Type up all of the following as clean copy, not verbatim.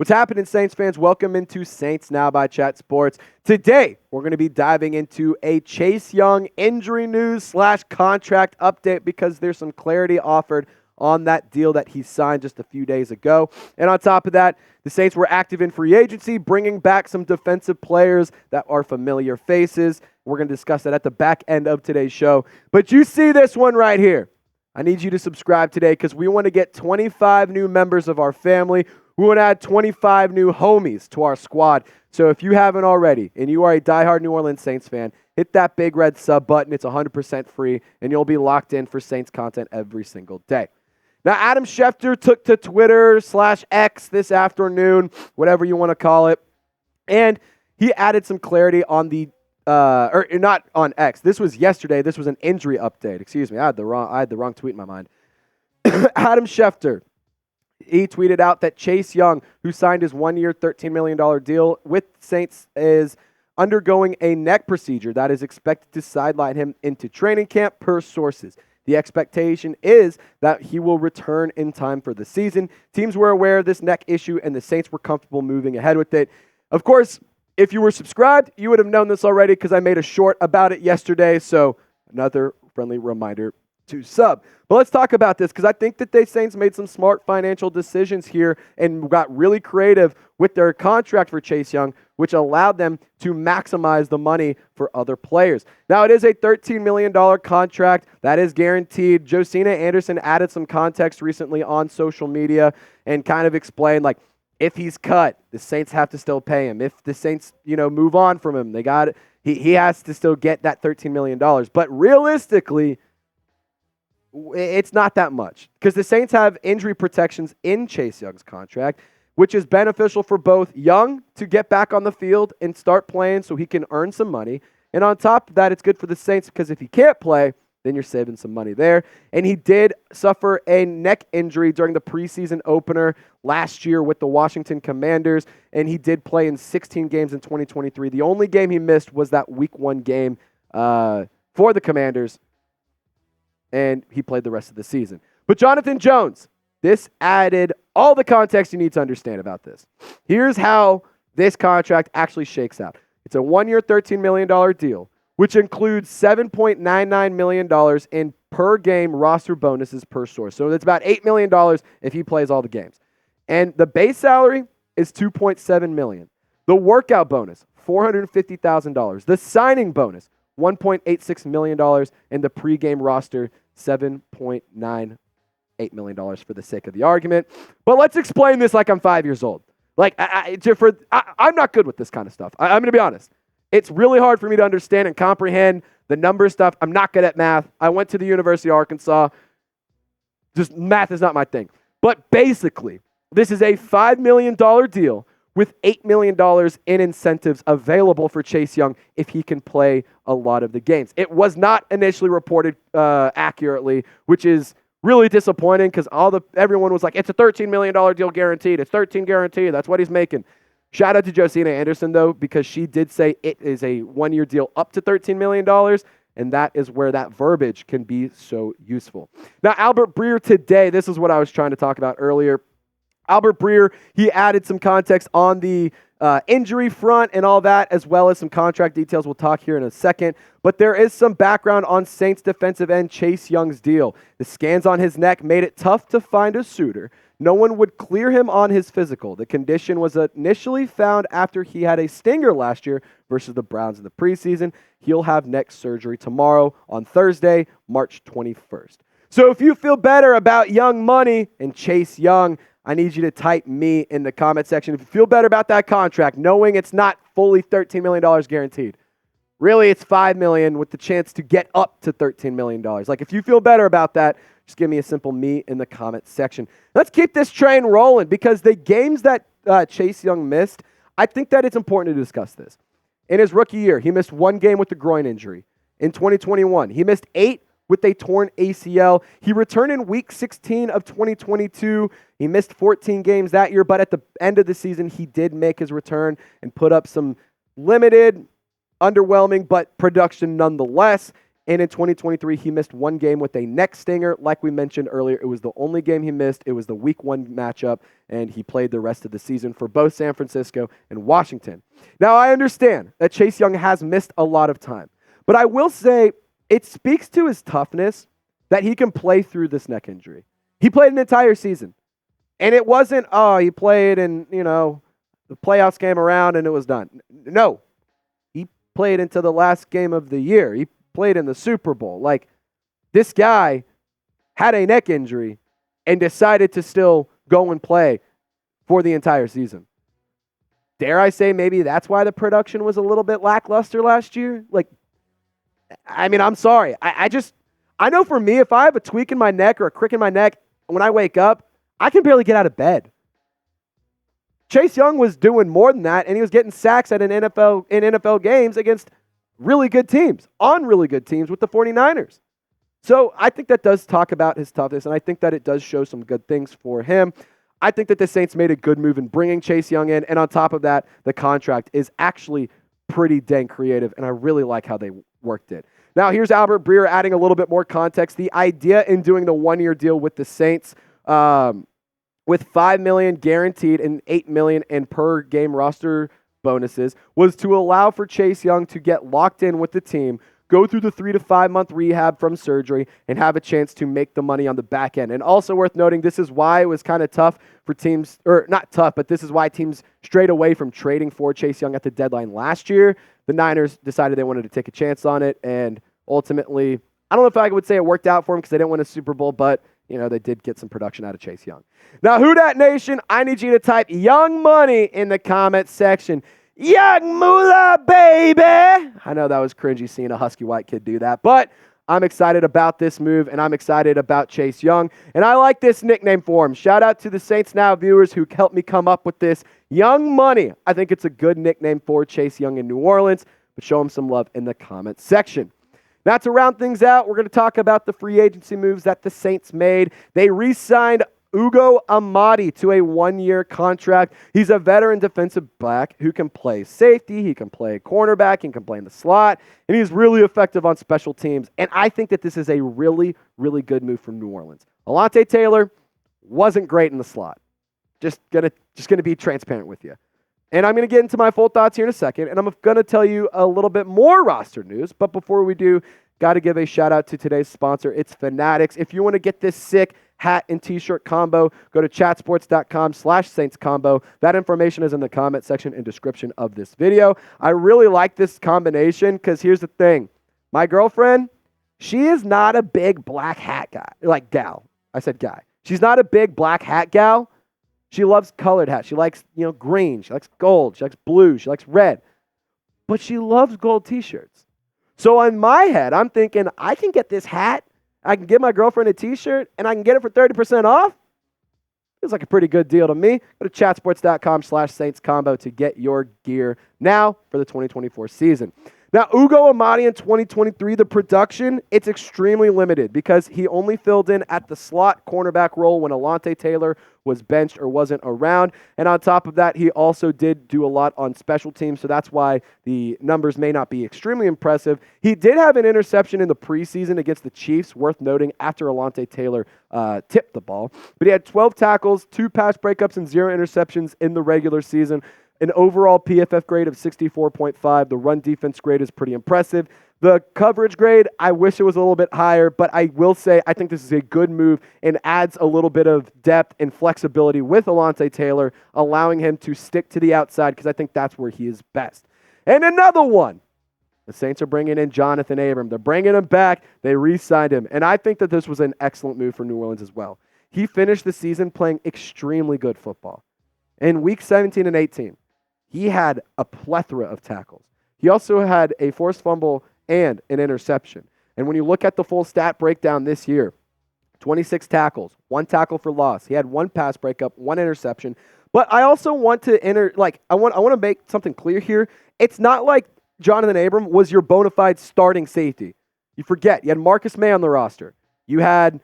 What's happening, Saints fans? Welcome into Saints Now by Chat Sports. Today, we're going to be diving into a Chase Young injury news / contract update because there's some clarity offered on that deal that he signed just a few days ago. And on top of that, the Saints were active in free agency, bringing back some defensive players that are familiar faces. We're going to discuss that at the back end of today's show. But you see this one right here. I need you to subscribe today because we want to get 25 new members of our family. We want to add 25 new homies to our squad. So if you haven't already and you are a diehard New Orleans Saints fan, hit that big red sub button. It's 100% free, and you'll be locked in for Saints content every single day. Now, Adam Schefter took to Twitter /X this afternoon, whatever you want to call it, and he added some clarity on the or not on X. This was yesterday. This was an injury update. Excuse me. I had the wrong tweet in my mind. Adam Schefter, he tweeted out that Chase Young, who signed his 1-year, $13 million deal with Saints, is undergoing a neck procedure that is expected to sideline him into training camp per sources. The expectation is that he will return in time for the season. Teams were aware of this neck issue, and the Saints were comfortable moving ahead with it. Of course, if you were subscribed, you would have known this already because I made a short about it yesterday, so another friendly reminder to sub. But let's talk about this because I think that the Saints made some smart financial decisions here and got really creative with their contract for Chase Young, which allowed them to maximize the money for other players. Now, it is a $13 million contract that is guaranteed. Josina Anderson added some context recently on social media and kind of explained, like, if he's cut, the Saints have to still pay him. If the Saints, move on from him, he has to still get that $13 million. But realistically, it's not that much because the Saints have injury protections in Chase Young's contract, which is beneficial for both Young to get back on the field and start playing so he can earn some money. And on top of that, it's good for the Saints because if he can't play, then you're saving some money there. And he did suffer a neck injury during the preseason opener last year with the Washington Commanders, and he did play in 16 games in 2023. The only game he missed was that Week 1 game for the Commanders, and he played the rest of the season. But Johnathan Jones, this added all the context you need to understand about this. Here's how this contract actually shakes out. It's a 1-year, $13 million deal, which includes $7.99 million in per-game roster bonuses per source. So that's about $8 million if he plays all the games. And the base salary is $2.7 million. The workout bonus, $450,000. The signing bonus, $1.86 million. And the pregame roster, $7.98 million for the sake of the argument. But let's explain this like I'm 5 years old. Like, I'm not good with this kind of stuff. I'm going to be honest. It's really hard for me to understand and comprehend the number stuff. I'm not good at math. I went to the University of Arkansas. Just math is not my thing. But basically, this is a $5 million deal with $8 million in incentives available for Chase Young if he can play a lot of the games. It was not initially reported accurately, which is really disappointing because everyone was like, it's a $13 million deal guaranteed. It's 13 guaranteed. That's what he's making. Shout out to Josina Anderson, though, because she did say it is a 1-year deal up to $13 million, and that is where that verbiage can be so useful. Now, Albert Breer today, this is what I was trying to talk about earlier. Albert Breer, he added some context on the injury front and all that, as well as some contract details we'll talk here in a second. But there is some background on Saints defensive end Chase Young's deal. The scans on his neck made it tough to find a suitor. No one would clear him on his physical. The condition was initially found after he had a stinger last year versus the Browns in the preseason. He'll have neck surgery tomorrow on Thursday, March 21st. So if you feel better about Young money and Chase Young, I need you to type me in the comment section. If you feel better about that contract, knowing it's not fully $13 million guaranteed. Really, it's $5 million with the chance to get up to $13 million. Like, if you feel better about that, just give me a simple me in the comment section. Let's keep this train rolling because the games that Chase Young missed, I think that it's important to discuss this. In his rookie year, he missed 1 game with a groin injury. In 2021, he missed 8 with a torn ACL. He returned in Week 16 of 2022. He missed 14 games that year, but at the end of the season, he did make his return and put up some limited, underwhelming, but production nonetheless. And in 2023, he missed one game with a neck stinger. Like we mentioned earlier, it was the only game he missed. It was the week 1 matchup, and he played the rest of the season for both San Francisco and Washington. Now, I understand that Chase Young has missed a lot of time, but I will say it speaks to his toughness that he can play through this neck injury. He played an entire season, and it wasn't, he played and, the playoffs came around and it was done. No, he played into the last game of the year. He played in the Super Bowl. Like, this guy had a neck injury and decided to still go and play for the entire season. Dare I say maybe that's why the production was a little bit lackluster last year? Like, I mean, I'm sorry. I know for me, if I have a tweak in my neck or a crick in my neck, when I wake up, I can barely get out of bed. Chase Young was doing more than that, and he was getting sacks in NFL games against really good teams, on really good teams with the 49ers. So I think that does talk about his toughness, and I think that it does show some good things for him. I think that the Saints made a good move in bringing Chase Young in, and on top of that, the contract is actually pretty dang creative, and I really like how they worked it. Now, here's Albert Breer adding a little bit more context. The idea in doing the 1-year deal with the Saints, with $5 million guaranteed and $8 million in per game roster bonuses, was to allow for Chase Young to get locked in with the team, go through the 3 to 5 month rehab from surgery, and have a chance to make the money on the back end. And also worth noting, this is why it was kind of tough for teams, or not tough, but this is why teams strayed away from trading for Chase Young at the deadline last year. The Niners decided they wanted to take a chance on it, and ultimately, I don't know if I would say it worked out for them because they didn't win a Super Bowl, but they did get some production out of Chase Young. Now, Who Dat Nation, I need you to type Young Money in the comment section. Young Moolah, baby! I know that was cringy seeing a husky white kid do that, but I'm excited about this move, and I'm excited about Chase Young, and I like this nickname for him. Shout out to the Saints Now viewers who helped me come up with this. Young Money. I think it's a good nickname for Chase Young in New Orleans, but show him some love in the comment section. Now, to round things out, we're going to talk about the free agency moves that the Saints made. They re-signed Ugo Amadi to a 1-year contract. He's a veteran defensive back who can play safety, he can play cornerback, he can play in the slot, and he's really effective on special teams. And I think that this is a really, really good move from New Orleans. Alontae Taylor wasn't great in the slot. Just gonna be transparent with you. And I'm going to get into my full thoughts here in a second, and I'm going to tell you a little bit more roster news. But before we do, got to give a shout out to today's sponsor. It's Fanatics. If you want to get this sick hat and t-shirt combo, go to chatsports.com/Saints combo. That information is in the comment section and description of this video. I really like this combination because here's the thing. My girlfriend, she is not a big black hat guy, like gal. I said guy. She's not a big black hat gal. She loves colored hats. She likes, green. She likes gold. She likes blue. She likes red. But she loves gold t-shirts. So in my head, I'm thinking, I can get this hat, I can give my girlfriend a t-shirt, and I can get it for 30% off. Feels like a pretty good deal to me. Go to chatsports.com/Saints combo to get your gear now for the 2024 season. Now, Ugo Amadi in 2023, the production, it's extremely limited because he only filled in at the slot cornerback role when Alontae Taylor was benched or wasn't around. And on top of that, he also did do a lot on special teams, so that's why the numbers may not be extremely impressive. He did have an interception in the preseason against the Chiefs, worth noting, after Alontae Taylor tipped the ball. But he had 12 tackles, 2 pass breakups, and 0 interceptions in the regular season. An overall PFF grade of 64.5. The run defense grade is pretty impressive. The coverage grade, I wish it was a little bit higher, but I will say I think this is a good move and adds a little bit of depth and flexibility with Alontae Taylor, allowing him to stick to the outside because I think that's where he is best. And another one. The Saints are bringing in Johnathan Abram. They're bringing him back. They re-signed him. And I think that this was an excellent move for New Orleans as well. He finished the season playing extremely good football. In week 17 and 18, he had a plethora of tackles. He also had a forced fumble and an interception. And when you look at the full stat breakdown this year, 26 tackles, 1 tackle for loss. He had 1 pass breakup, 1 interception. But I also want to I want to make something clear here. It's not like Johnathan Abram was your bona fide starting safety. You forget, you had Marcus May on the roster. You had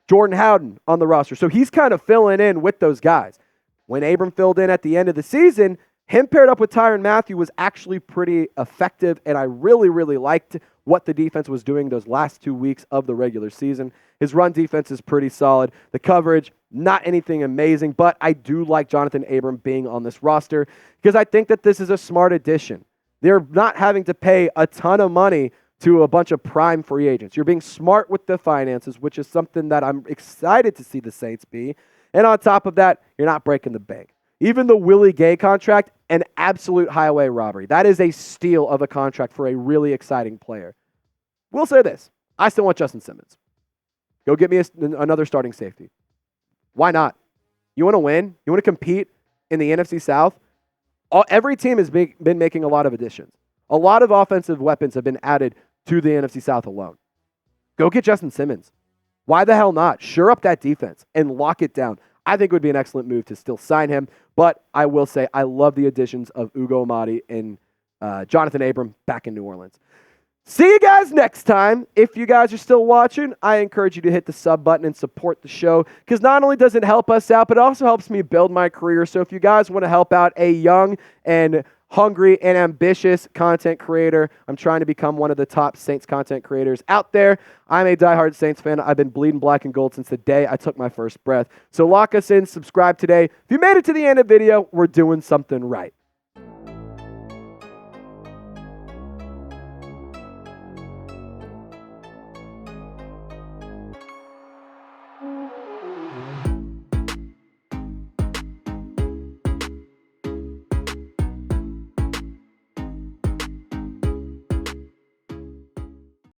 Jordan Howden on the roster. So he's kind of filling in with those guys. When Abram filled in at the end of the season, him paired up with Tyrann Mathieu was actually pretty effective, and I really, really liked what the defense was doing those last 2 weeks of the regular season. His run defense is pretty solid. The coverage, not anything amazing, but I do like Johnathan Abram being on this roster because I think that this is a smart addition. They're not having to pay a ton of money to a bunch of prime free agents. You're being smart with the finances, which is something that I'm excited to see the Saints be. And on top of that, you're not breaking the bank. Even the Willie Gay contract, an absolute highway robbery. That is a steal of a contract for a really exciting player. We'll say this. I still want Justin Simmons. Go get me another starting safety. Why not? You want to win? You want to compete in the NFC South? Every team has been making a lot of additions. A lot of offensive weapons have been added to the NFC South alone. Go get Justin Simmons. Why the hell not? Shore up that defense and lock it down. I think it would be an excellent move to still sign him, but I will say I love the additions of Ugo Amadi and Johnathan Abram back in New Orleans. See you guys next time. If you guys are still watching, I encourage you to hit the sub button and support the show because not only does it help us out, but it also helps me build my career. So if you guys want to help out a young and hungry and ambitious content creator, I'm trying to become one of the top Saints content creators out there. I'm a diehard Saints fan. I've been bleeding black and gold since the day I took my first breath. So lock us in, subscribe today. If you made it to the end of the video, we're doing something right.